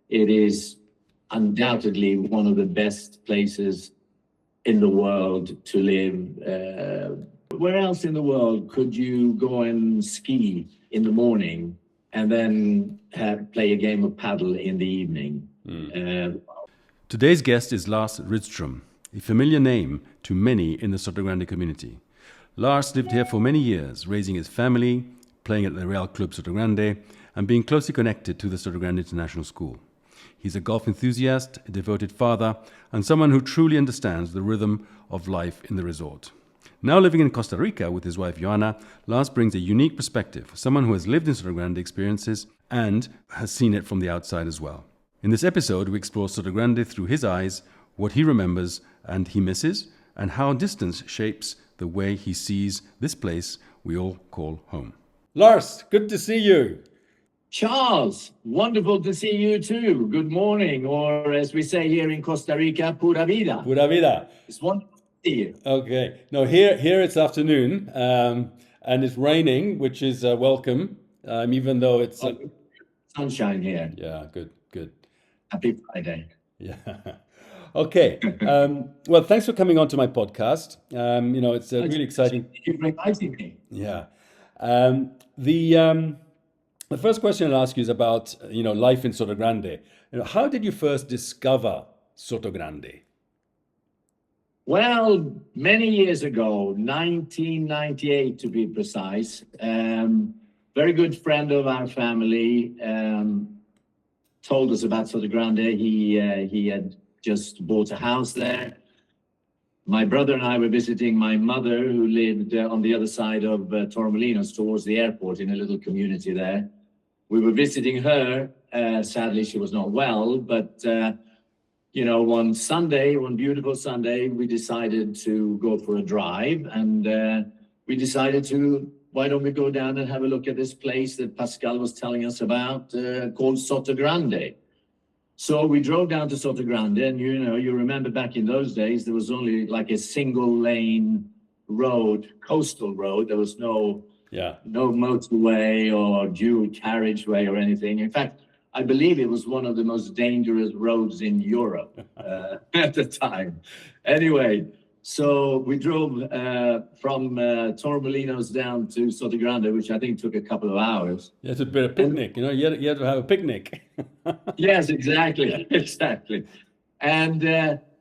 it is undoubtedly one of the best places in the world to live. Where else in the world could you go and ski in the morning and then play a game of padel in the evening? Today's guest is Lars Rydström, a familiar name to many in the Sotogrande community. Lars lived here for many years, raising his family, playing at the Real Club Sotogrande, and being closely connected to the Sotogrande International School. He's a golf enthusiast, a devoted father, and someone who truly understands the rhythm of life in the resort. Now living in Costa Rica with his wife Joanna, Lars brings a unique perspective, someone who has lived in Sotogrande experiences and has seen it from the outside as well. In this episode, we explore Sotogrande through his eyes, what he remembers and he misses, and how distance shapes the way he sees this place we all call home. Lars, good to see you. Charles, wonderful to see you too. Good morning, or as we say here in Costa Rica, pura vida. Pura vida. It's wonderful to see you. Okay. No, here it's afternoon, and it's raining, which is welcome, even though it's... sunshine here. Yeah, good. Happy Friday. Yeah. Okay. Well, thanks for coming on to my podcast. It's really exciting. Thank you for inviting me. Yeah. The first question I'll ask you is about, life in Sotogrande. How did you first discover Sotogrande? Well, many years ago, 1998 to be precise, very good friend of our family told us about Sotogrande. He had just bought a house there. My brother and I were visiting my mother, who lived on the other side of Torremolinos towards the airport in a little community there. We were visiting her. Sadly, she was not well, but one beautiful Sunday, we decided to go for a drive, and we decided why don't we go down and have a look at this place that Pascal was telling us about, called Sotogrande. So we drove down to Sotogrande, and you remember back in those days, there was only like a single lane road, coastal road. There was no motorway or dual carriageway or anything. In fact, I believe it was one of the most dangerous roads in Europe at the time. Anyway, so we drove from Torremolinos down to Sotogrande, which I think took a couple of hours. Yeah, it's a bit of picnic, you had to have a picnic. Yes, exactly. And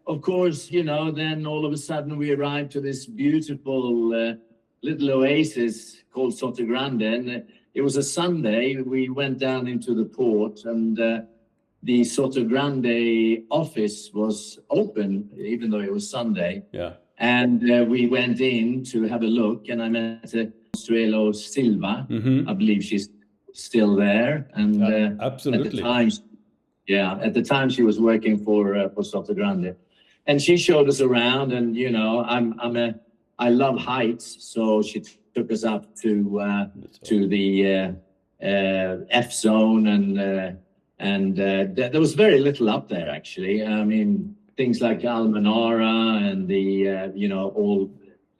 of course, then all of a sudden we arrived to this beautiful little oasis called Sotogrande. And it was a Sunday. We went down into the port, and the Sotogrande office was open, even though it was Sunday. Yeah. And we went in to have a look, and I met Consuelo Silva. Mm-hmm. I believe she's still there. And absolutely. At the time she was working for Sotogrande. And she showed us around, and I love heights, so she took us up to the F zone, and there was very little up there actually. I mean, things like Almenara and the all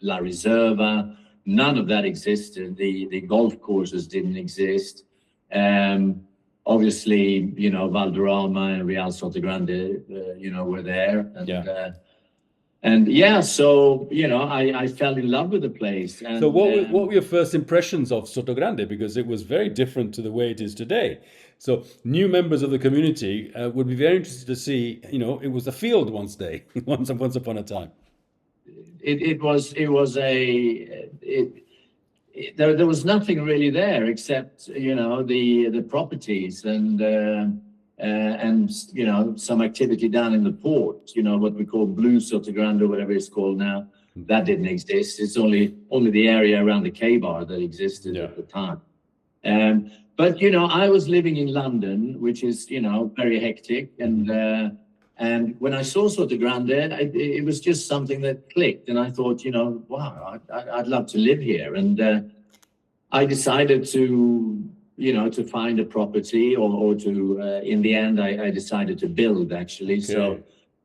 La Reserva, none of that existed. The golf courses didn't exist. Obviously, Valderrama and Real Sotogrande, were there, so I fell in love with the place. And, so what were your first impressions of Sotogrande? Because it was very different to the way it is today. So new members of the community would be very interested to see, it was a field once upon a time. There was nothing really there except, the properties and some activity down in the port, what we call Blue Sotogrande or whatever it's called now. That didn't exist. It's only the area around the K-bar that existed at the time. But, I was living in London, which is, very hectic. And when I saw Sotogrande, it was just something that clicked. And I thought, wow, I'd love to live here. And I decided to find a property or to, in the end, I decided to build, actually. Okay. So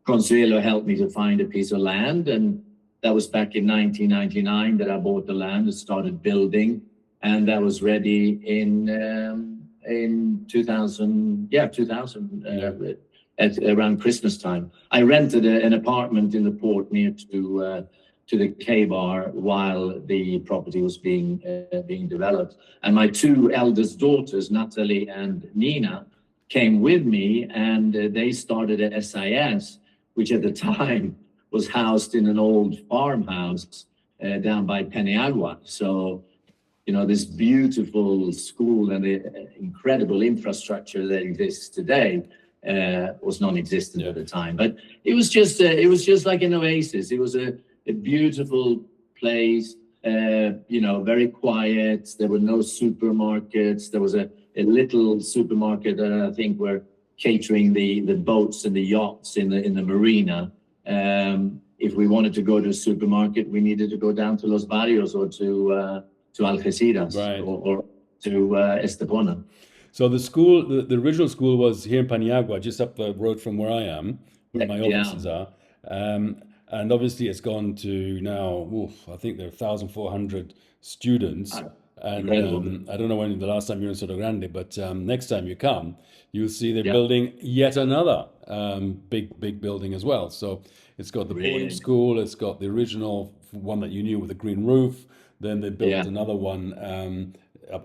Consuelo helped me to find a piece of land. And that was back in 1999 that I bought the land and started building. And that was ready in in 2000. Yeah, 2000. At around Christmas time, I rented an apartment in the port near to the K-bar while the property was being developed. And my two eldest daughters, Natalie and Nina, came with me, and they started at SIS, which at the time was housed in an old farmhouse down by Peniagua. So, you know, this beautiful school and the incredible infrastructure that exists today was non-existent at the time. But it was just like an oasis. It was a beautiful place, you know, very quiet. There were no supermarkets. There was a little supermarket that I think were catering the boats and the yachts in the marina. If we wanted to go to a supermarket, we needed to go down to Los Barrios or to Algeciras, right, or to Estepona. So the school, the original school was here in Paniagua, just up the road from where I am, where my offices are. And obviously it's gone to now, I think there are 1,400 students. And I don't know when the last time you were in Sotogrande, but next time you come, you'll see they're building yet another big building as well. So it's got the boarding school, it's got the original one that you knew with the green roof. Then they built another one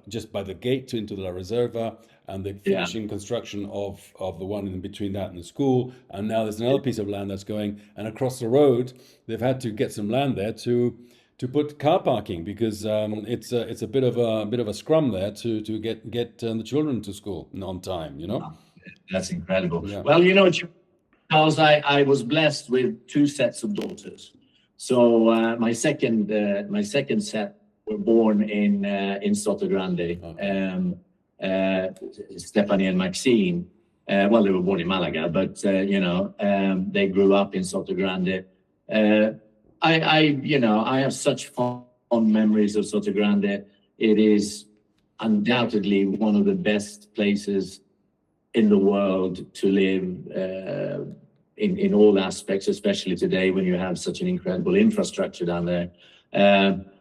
just by the gate into La Reserva, and they're finishing construction of the one in between that and the school. And now there's another piece of land that's going, and across the road, they've had to get some land there to put car parking, because it's a bit of a scrum there to get the children to school on time, you know. That's incredible. Well, you know, Charles, I was blessed with two sets of daughters. So my second set were born in Sotogrande. Stephanie and Maxine. Well, they were born in Málaga, but you know, they grew up in Sotogrande. I have such fond memories of Sotogrande. It is undoubtedly one of the best places in the world to live in all aspects, especially today when you have such an incredible infrastructure down there.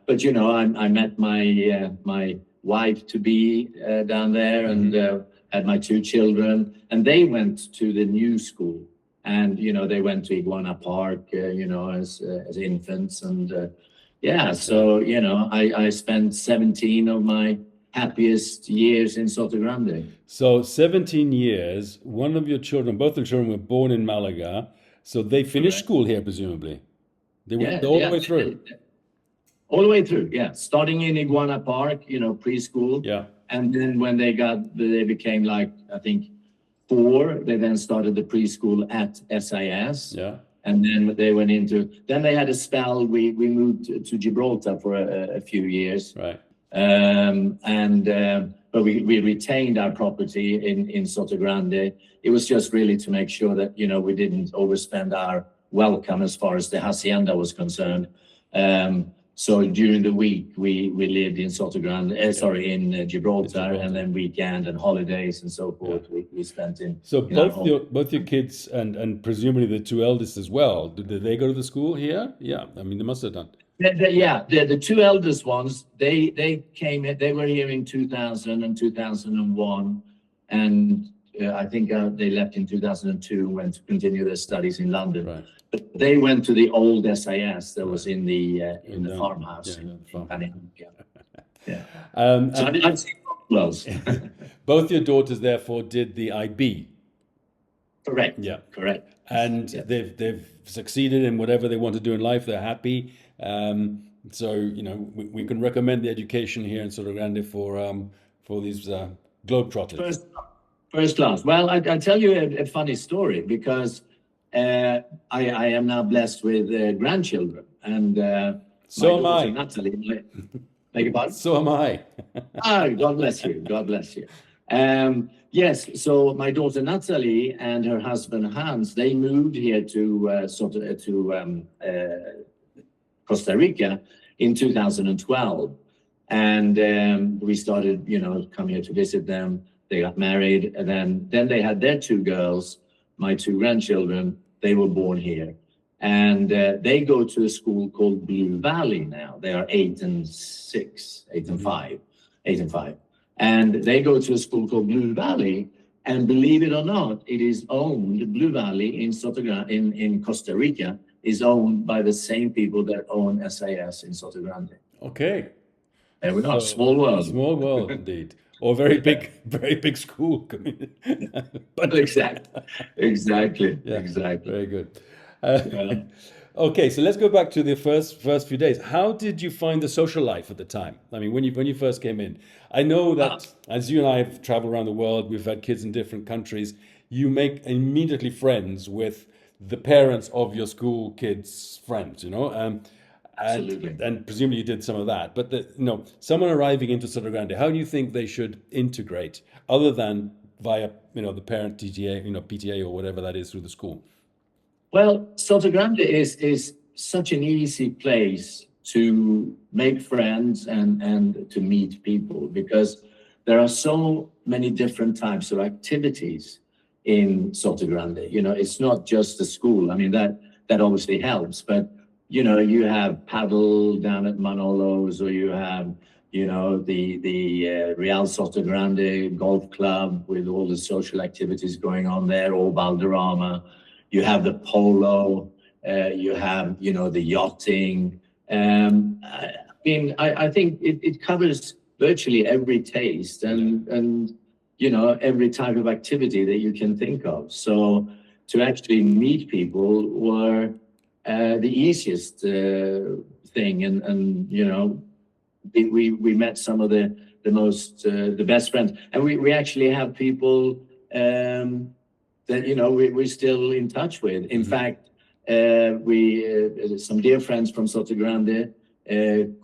But you know, I met my wife to be down there, and had my two children, and they went to the new school. And, you know, they went to Iguana Park, you know, as infants. And so, you know, I spent 17 of my happiest years in Sotogrande. So 17 years, one of your children, both the children were born in Malaga. So they finished school here, presumably. They went all the way through. All the way through, yeah. Starting in Iguana Park, you know, preschool. Yeah. And then when they became like, I think, 4, they then started the preschool at SIS. Yeah. And then they went then they had a spell, we moved to Gibraltar for a few years. Right. But we retained our property in Sotogrande. It was just really to make sure that, you know, we didn't overspend our welcome as far as the hacienda was concerned. So during the week, we lived in Sotogrande, in Gibraltar, and then weekend and holidays and so forth, we spent in. So both your kids and presumably the two eldest as well, did they go to the school here? Yeah, I mean, they must have done. The two eldest ones, they came in, they were here in 2000 and 2001, and I think they left in 2002 and went to continue their studies in London. Right. But they went to the old SIS that was in the farmhouse. So I've seen both. Both your daughters, therefore, did the IB. Correct. Yeah, correct. And they've succeeded in whatever they want to do in life. They're happy. So you know, we can recommend the education here in Sotogrande for these globetrotters. First class. Well, I tell you a funny story, because I am now blessed with grandchildren, and so am I. Natalie, beg your pardon? So am I. God bless you. God bless you. Yes. So my daughter Natalie and her husband Hans, they moved here to Costa Rica in 2012, and we started, you know, come here to visit them. They got married, and then they had their two girls, my two grandchildren. They were born here, and they go to a school called Blue Valley now. They are 8 and 5. And they go to a school called Blue Valley. And believe it or not, it is owned, Blue Valley in Sotogrande, in Costa Rica, is owned by the same people that own SAS in Sotogrande. Okay. There we are, small world. Small world, indeed. Or very big school. But exactly. Yeah, Exactly. very good. Okay, so let's go back to the first few days. How did you find the social life at the time? I mean, when you first came in, I know that as you and I have traveled around the world, we've had kids in different countries. You make immediately friends with the parents of your school kids' friends, you know. Absolutely. And presumably you did some of that. But someone arriving into Sotogrande, how do you think they should integrate, other than via the parent TTA, PTA or whatever that is through the school? Well, Sotogrande is such an easy place to make friends and to meet people, because there are so many different types of activities in Sotogrande. It's not just the school. I mean, that obviously helps, but you have padel down at Manolo's, or you have the Real Sotogrande golf club with all the social activities going on there, or Valderrama. You have the polo, you have, the yachting. I think it covers virtually every taste and every type of activity that you can think of. So to actually meet people were the easiest thing. And we met some of the best friends. And we actually have people that we're still in touch with. In fact, we some dear friends from Sotogrande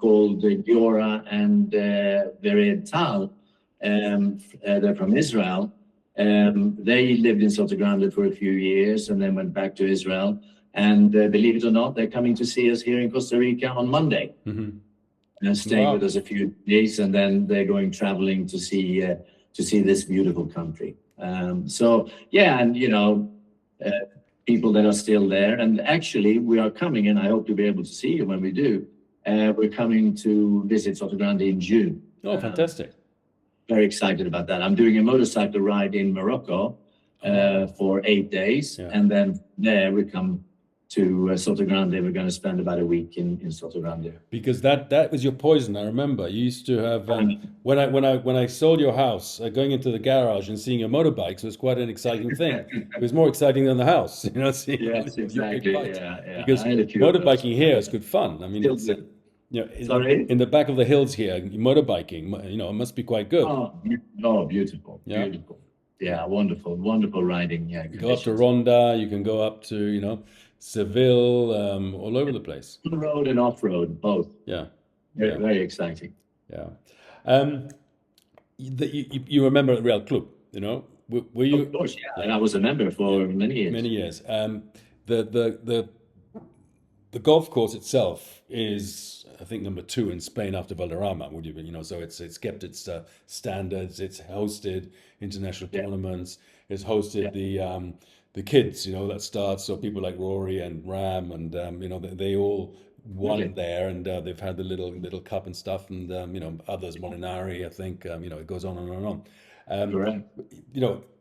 called Giora and Vered Tal. They're from Israel. They lived in Sotogrande for a few years and then went back to Israel. And believe it or not, they're coming to see us here in Costa Rica on Monday. Mm-hmm. And staying with us a few days, and then they're going traveling to see this beautiful country. So yeah, and people that are still there. And actually, we are coming, and I hope to be able to see you when we do. We're coming to visit Sotogrande in June. Oh, fantastic! Very excited about that. I'm doing a motorcycle ride in Morocco for 8 days, and then there we come to Sotogrande. We're going to spend about a week in Sotogrande. Because that was your poison. I remember you used to have when I sold your house, going into the garage and seeing your motorbikes was quite an exciting thing. It was more exciting than the house, seeing yes, exactly. Yeah. Because motorbiking here is good fun. I mean, it's, in the back of the hills here, motorbiking, it must be quite good. Oh, beautiful, beautiful. Yeah, wonderful riding. Yeah, you go up to Ronda. You can go up to Seville, all over the place. On the road and off road, both. Yeah, very exciting. Yeah. You remember the Real Club, Were you? Of course, yeah. And I was a member for many years. Many years. The golf course itself is, I think, number 2 in Spain after Valderrama. Would you? So it's kept its standards. It's hosted international tournaments. It's hosted the kids, that starts. So people like Rory and Ram, and they all won there, and they've had the little cup and stuff, and others, Molinari, I think. It goes on and on and on. Correct.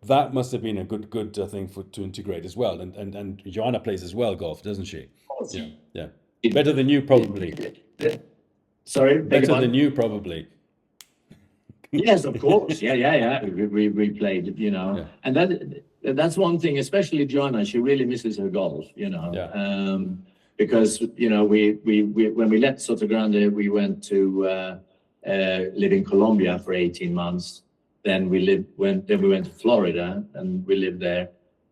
That must have been a good thing to integrate as well. And Joanna plays as well golf, doesn't she? Yeah. Better than you, probably. Sorry, better than you, probably. Yes, of course. Yeah. We played, and that's one thing, especially Joanna. She really misses her golf, because when we left Sotogrande, we went to live in Colombia for 18 months. Then we went to Florida, and we lived there.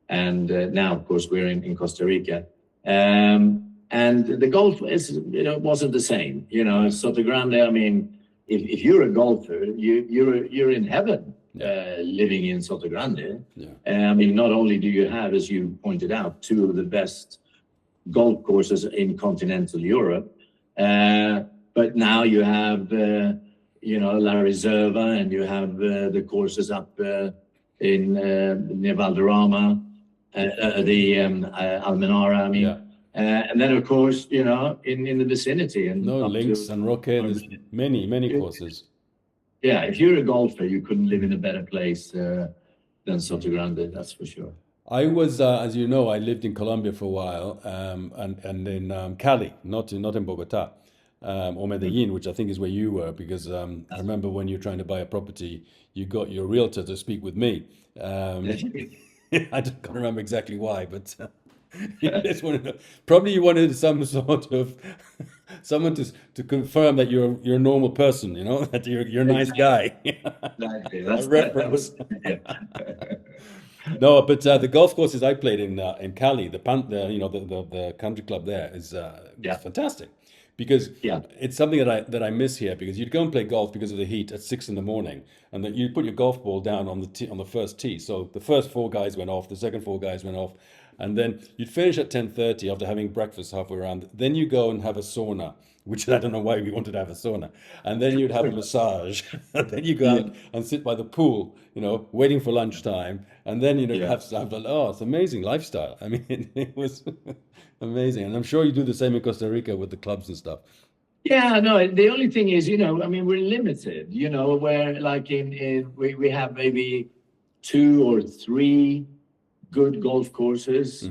And now, of course, we're in Costa Rica. And the golf wasn't the same. Sotogrande, I mean, if you're a golfer, you're in heaven living in Sotogrande. I mean, not only do you have, as you pointed out, 2 of the best golf courses in continental Europe, but now you have La Reserva, and you have the courses up in near Valderrama, the Almenara. I mean. And then, of course, in the vicinity. And Links and Roque, there's many courses. yeah, if you're a golfer, you couldn't live in a better place than Sotogrande, that's for sure. I was, as you know, I lived in Colombia for a while, and in Cali, not in Bogota, or Medellin, which I think is where you were, because I remember when you're trying to buy a property, you got your realtor to speak with me. I can't remember exactly why, but you just wanted probably you wanted some sort of someone to confirm that you're a normal person, you know, that you're a nice guy. Exactly. A That reference. was yeah. No, but the golf courses I played in Cali, the country club there is Yeah. fantastic, because Yeah. it's something that I miss here, because you'd go and play golf because of the heat at 6 in the morning, and that you put your golf ball down on the first tee. So the first four guys went off, the second four guys went off, and then you'd finish at 10:30 after having breakfast halfway around. Then you go and have a sauna, which I don't know why we wanted to have a sauna, and then you'd have a massage, and then you go Yeah. out and sit by the pool, waiting for lunchtime, and then Yeah. have oh, it's amazing lifestyle. I mean, it was amazing, and I'm sure you do the same in Costa Rica with the clubs and stuff. Yeah, no, the only thing is, I mean, we're limited, where like we have maybe 2 or 3 good golf courses.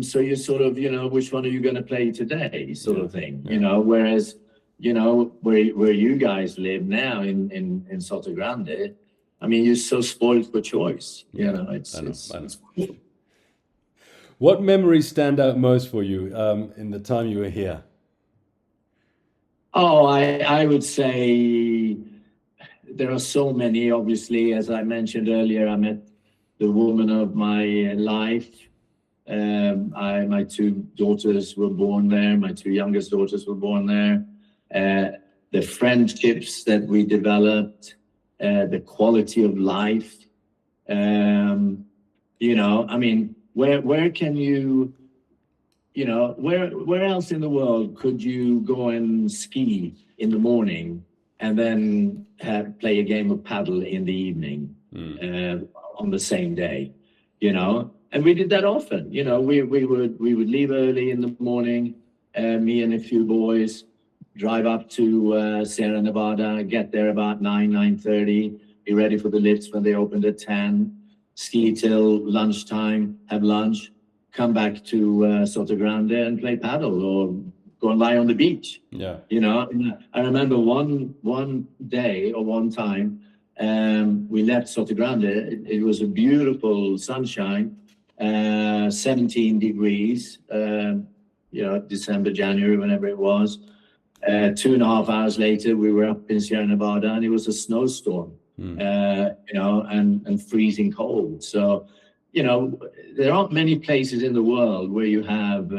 So you sort of, which one are you going to play today, sort of thing, whereas, where you guys live now in Sotogrande, I mean, you're so spoiled for choice, I know. What memories stand out most for you in the time you were here? Oh, I would say there are so many. Obviously, as I mentioned earlier, I met the woman of my life. My 2 daughters were born there. My 2 youngest daughters were born there. The friendships that we developed, the quality of life. I mean, where can you, where else in the world could you go and ski in the morning and then play a game of padel in the evening on the same day, And we did that often. We would leave early in the morning, me and a few boys, drive up to Sierra Nevada, get there about 9:30, be ready for the lifts when they opened at 10, ski till lunchtime, have lunch, come back to Sotogrande and play paddle or go and lie on the beach. Yeah. I remember one day or one time we left Sotogrande. It was a beautiful sunshine, 17 degrees, December, January, whenever it was. 2.5 hours later, we were up in Sierra Nevada and it was a snowstorm, and freezing cold. So, there aren't many places in the world where you have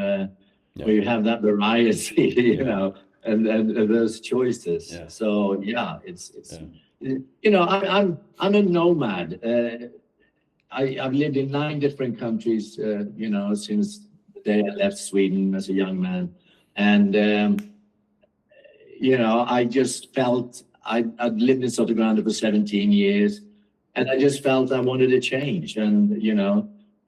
that variety, and those choices. Yeah. So it's I'm a nomad. I've lived in 9 different countries, since the day I left Sweden as a young man, and I just felt I'd lived in Sotogrande for 17 years. And I just felt I wanted a change. And,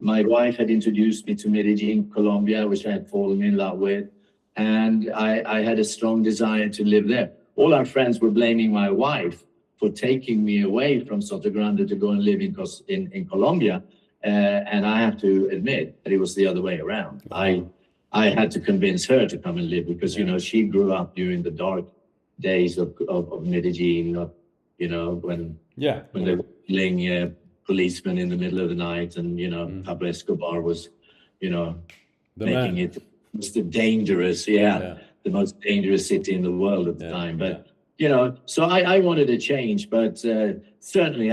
my wife had introduced me to Medellin, Colombia, which I had fallen in love with. And I had a strong desire to live there. All our friends were blaming my wife for taking me away from Sotogrande to go and live in Colombia. And I have to admit that it was the other way around. I had to convince her to come and live because, she grew up during the dark days of Medellin, when they were killing policemen in the middle of the night, and Pablo Escobar was, making it the dangerous, the most dangerous city in the world at the time. But so I wanted a change, but certainly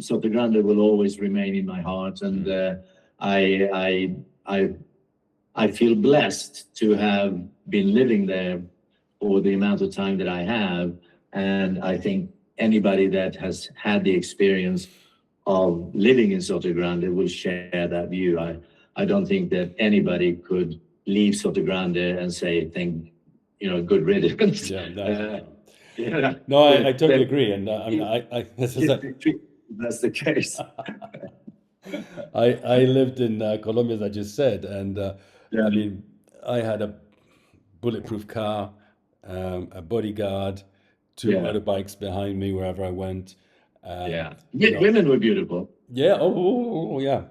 Sotogrande will always remain in my heart, and I feel blessed to have been living there for the amount of time that I have, and I think anybody that has had the experience of living in Sotogrande will share that view. I don't think that anybody could leave Sotogrande and say, good riddance. No, I totally agree. And that's the case. I lived in Colombia, as I just said, and I mean, I had a bulletproof car, a bodyguard, two Yeah. motorbikes behind me wherever I went. Yeah. You know, Women were beautiful. yeah. Oh, yeah.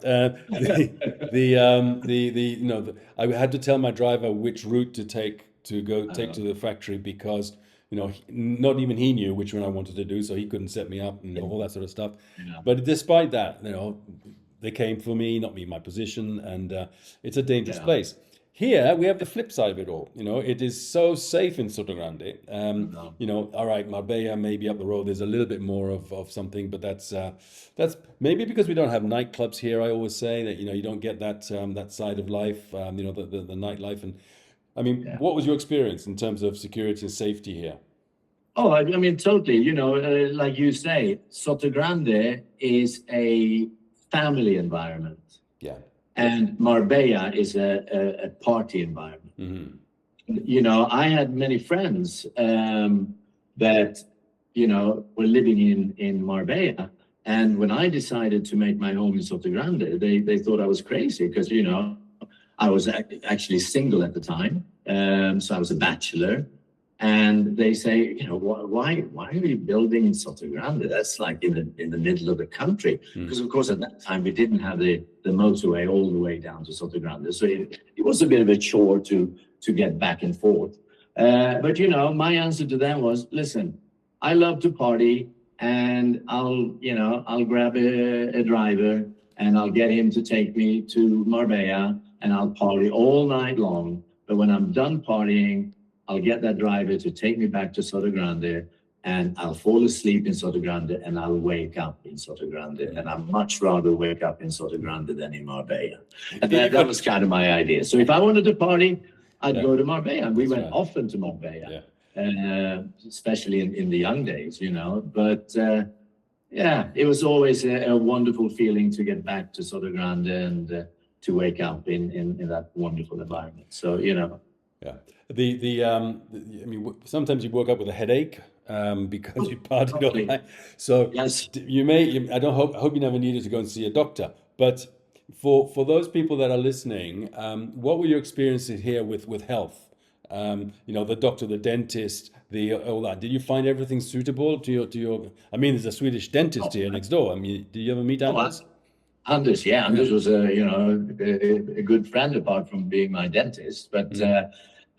You know, I had to tell my driver which route to take to go take to the factory because, you know, not even he knew which one I wanted to do, so he couldn't set me up and all that sort of stuff. Yeah. But despite that, you know, they came for me, not me, my position, and it's a dangerous Yeah. place. Here we have the flip side of it all. You know, it is so safe in Sotogrande. No. You know, all right, Marbella, maybe up the road, there's a little bit more of something, but that's maybe because we don't have nightclubs here. I always say that, you know, you don't get that that side of life, you know, the nightlife. And I mean, Yeah. what was your experience in terms of security and safety here? Oh, I mean, totally. You know, like you say, Sotogrande is a family environment, Yeah. and Marbella is a party environment. Hmm. You know, I had many friends that, you know, were living in Marbella. And when I decided to make my home in Sotogrande, they thought I was crazy because, you know, I was actually single at the time. So I was a bachelor. And they say, you know, why are we building in Sotogrande? That's like in the middle of the country. Because, of course, at that time, we didn't have the motorway all the way down to Sotogrande. So it was a bit of a chore to get back and forth. But, you know, my answer to them was, listen, I love to party, and I'll grab a driver and I'll get him to take me to Marbella, and I'll party all night long. But when I'm done partying, I'll get that driver to take me back to Sotogrande, and I'll fall asleep in Sotogrande, and I'll wake up in Sotogrande. And I'd much rather wake up in Sotogrande than in Marbella. And that was kind of my idea. So if I wanted to party, I'd go to Marbella. And we went often to Marbella, especially in the young days, you know. But yeah, it was always a wonderful feeling to get back to Sotogrande and to wake up in that wonderful environment. So, you know. Yeah. I mean, sometimes you woke up with a headache because you partied all night. So yes, I hope you never needed to go and see a doctor. But for those people that are listening, what were your experiences here with health? You know, the doctor, the dentist, all that. Did you find everything suitable to your? I mean, there's a Swedish dentist here next door. I mean, did you ever meet Anders? Anders, yeah. Anders was a good friend apart from being my dentist. But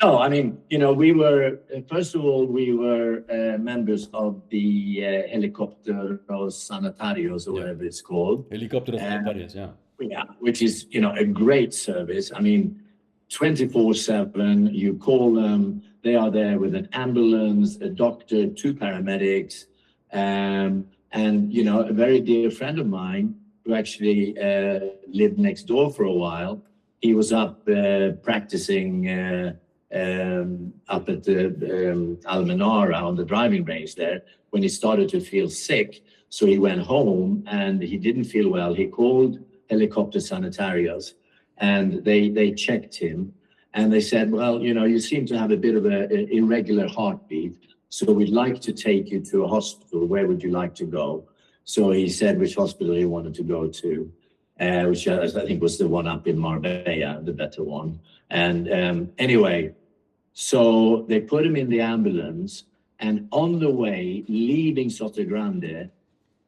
no, I mean, you know, we were first of all members of the Helicópteros Sanitarios or whatever it's called. Helicópteros Sanitarios, yeah, which is, you know, a great service. I mean, 24/7. You call them, they are there with an ambulance, a doctor, 2 paramedics, and you know, a very dear friend of mine who actually lived next door for a while. He was up practicing up at the Almenara on the driving range there when he started to feel sick. So he went home and he didn't feel well. He called Helicópteros Sanitarios and they checked him and they said, well, you know, you seem to have a bit of an irregular heartbeat. So we'd like to take you to a hospital. Where would you like to go? So he said which hospital he wanted to go to, which I think was the one up in Marbella, the better one. And anyway, so they put him in the ambulance, and on the way leaving Sotogrande,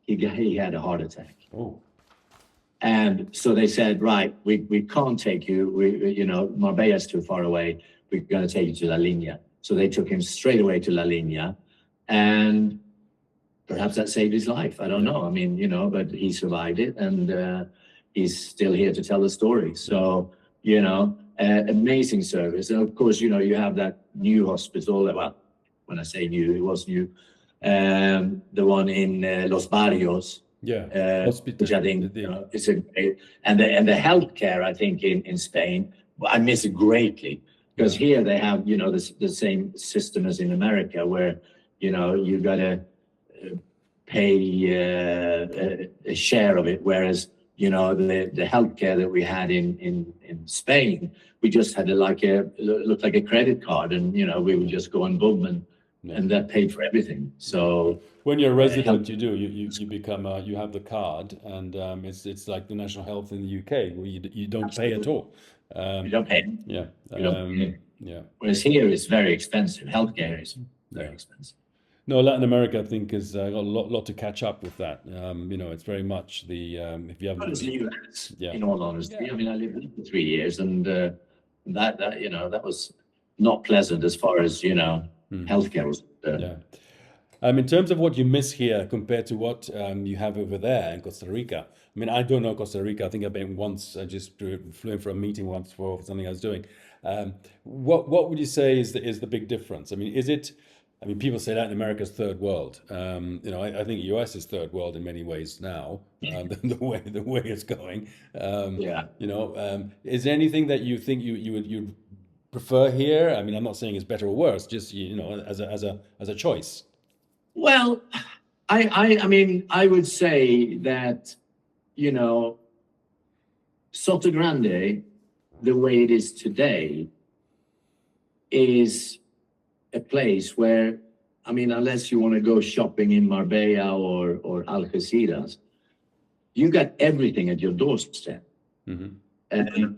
he had a heart attack. Oh. And so they said, right, we can't take you. You know, Marbella is too far away. We're going to take you to La Linea. So they took him straight away to La Linea, and perhaps that saved his life. I don't know. I mean, you know, but he survived it, and he's still here to tell the story. So, you know, amazing service. And of course, you know, you have that new hospital. Well, when I say new, it was new. The one in Los Barrios. Yeah, which I think is a great, and the healthcare, I think, in Spain, I miss it greatly. Because here they have, you know, the same system as in America, where, you know, you got to pay a share of it, whereas, you know, the healthcare that we had in Spain, we just had looked like a credit card, and, you know, we would just go on boom, and that paid for everything. So when you're a resident, you become you have the card, and it's like the national health in the UK, where you don't pay at all. You don't pay. Yeah. You don't pay. Yeah. Whereas here it's very expensive. Healthcare is very expensive. No, Latin America, I think, has got a lot to catch up with that. It's very much the if you haven't, Honestly, US, yeah, in all honesty. yeah, I mean, I lived there for 3 years, and that was not pleasant as far as healthcare was concerned. yeah. In terms of what you miss here compared to what you have over there in Costa Rica, I mean, I don't know Costa Rica. I think I've been once. I just flew in for a meeting once for something I was doing. What would you say is the big difference? I mean, is it? I mean, people say Latin America's third world. I think US is third world in many ways now. The way it's going. Yeah. Is there anything that you think you'd prefer here? I mean, I'm not saying it's better or worse. Just as a choice. Well, I mean, I would say that, Sotogrande, the way it is today, is a place where, I mean, unless you want to go shopping in Marbella or Algeciras, you got everything at your doorstep.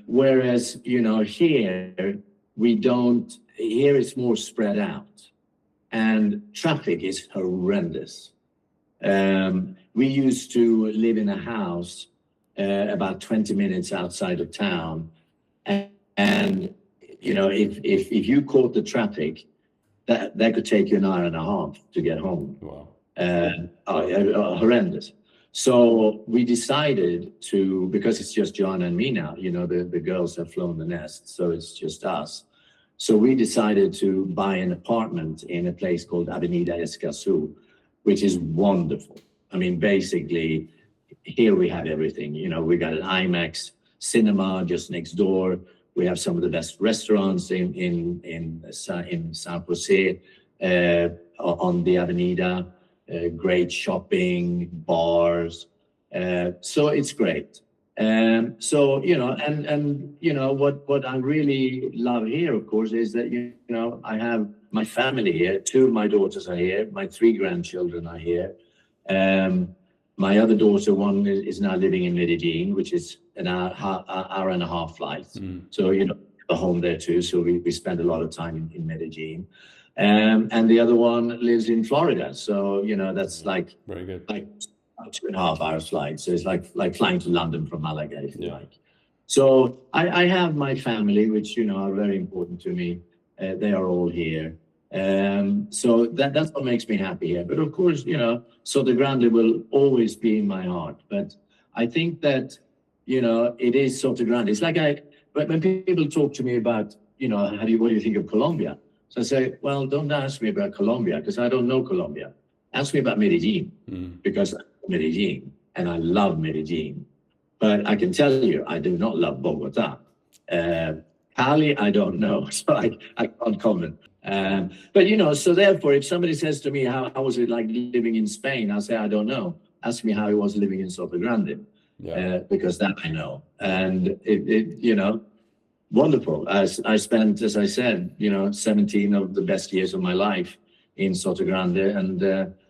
Whereas, here, we don't, here it's more spread out. And traffic is horrendous. We used to live in a house about 20 minutes outside of town. And if you caught the traffic, that could take you an hour and a half to get home. Wow. Horrendous. So we decided to, because it's just Joanna and me now, the girls have flown the nest, so it's just us. So we decided to buy an apartment in a place called Avenida Escazú, which is wonderful. I mean, basically, here we have everything. We got an IMAX cinema just next door. We have some of the best restaurants in San Jose on the Avenida. Great shopping, bars. So it's great. What I really love here, of course, is that, I have my family here. 2 of my daughters are here. My 3 grandchildren are here. My other daughter, one is now living in Medellin, which is an hour and a half flight. So, a home there too. So we spend a lot of time in Medellin. And the other one lives in Florida. So, that's like, very good. Like 2.5 hours flight. So it's like flying to London from Málaga, if you like. So I have my family, which, are very important to me. They are all here. So that's what makes me happy here. But of course, Sotogrande will always be in my heart. But I think that, it is Sotogrande. It's like when people talk to me about, what do you think of Colombia? So I say, well, don't ask me about Colombia because I don't know Colombia. Ask me about Medellin because I'm from Medellin and I love Medellin. But I can tell you, I do not love Bogota. Cali, I don't know, so I can't comment. But, so therefore, if somebody says to me, how was it like living in Spain? I'll say, I don't know. Ask me how it was living in Sotogrande, because that I know. And it wonderful. I spent, as I said, 17 of the best years of my life in Sotogrande, and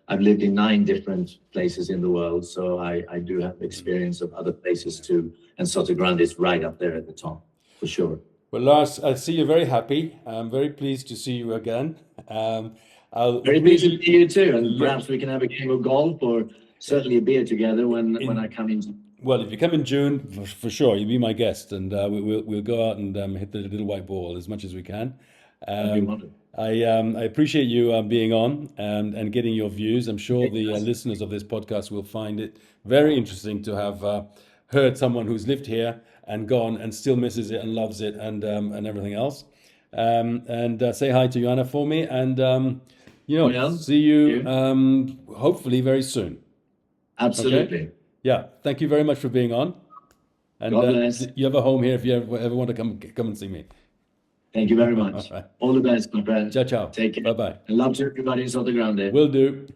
I've lived in 9 different places in the world, so I do have experience of other places too, and Sotogrande is right up there at the top, for sure. Well, Lars, I see you're very happy. I'm very pleased to see you again. Very pleased to see you too, and perhaps we can have a game of golf or certainly a beer together when I come in. Well, if you come in June, for sure, you'll be my guest, and we'll go out and hit the little white ball as much as we can. I appreciate you being on and getting your views. I'm sure the listeners of this podcast will find it very interesting to have heard someone who's lived here and gone and still misses it and loves it and everything else. And say hi to Joanna for me, and see you hopefully very soon. Absolutely. Okay? Yeah, thank you very much for being on. And God bless. You have a home here if you ever want to come and see me. Thank you very much. All the best, my friend. Ciao, ciao. Take care. Bye-bye. And love to everybody in Sotogrande. Will do.